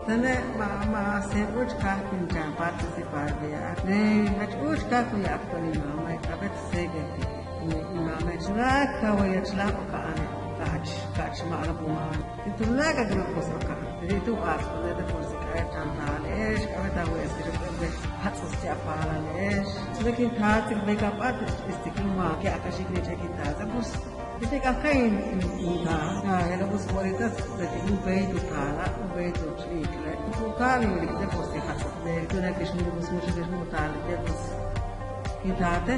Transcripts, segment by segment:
Tane ma se uch ka pinjan participar ya. Ne hach uch ka ku ya ko ni mama ka bet segeti. Ni mama chla ka wa ya chla ka ane. Kach ma ala buma. Itu na ka grupo so ka. Itu as ne de forse ka tantal es ka ta wa es de hat so sia para es. Lekin tha tik be ka pat istikuma ke akashik ne che kita za bus. Ite ka kain ina era bus boritas de un beito kala un beito chikle. Tu kali ni de forse hat de tu na kishmir bus mo che mo tal de bus. Kitate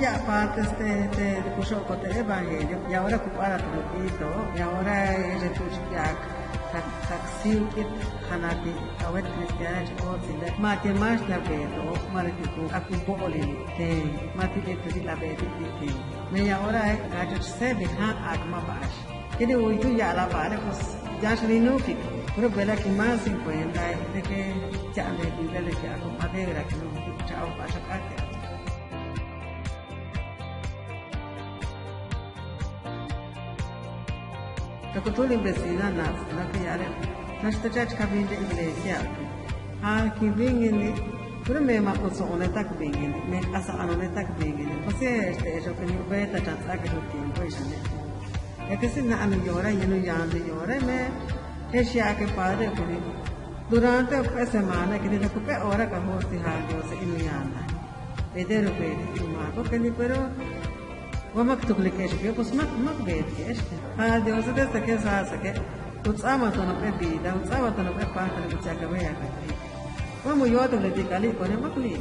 ya partes de puso con el evangelio y ahora ocupara tu poquito y ahora es el tuchiak taxi hanati awet cristiana choti de mate más la vedo marquito acupoli te mate de tu la vedo ti me ahora es gacho se deja agma bash que hoy tú ya la vale pues ya se no que pero vela que más 50 de que ya le dice le que hago madera que no chao pasa acá Dacă tu limbesina nas, dacă iare, naște ceea ce cabin de iglesia. Ki vingini, pure me ma posso one tak vingini, me asa anone tak vingini. Così è ciò che mi beta chance che tu tempo e ne. E che se na anu yora, yenu yande yora, me e sia che padre quindi durante la settimana che da che ora che hosti hajo se inu yanda. Vedere vedi, ma quindi però ومكتوب لك ايش فيه بس ما بيت ايش هذه وزدت كذا سكه وتصامت انا بيدا وتصامت انا بقى فاكر بتاعك وياك ومو يوتو لدي قالي كونه مقلي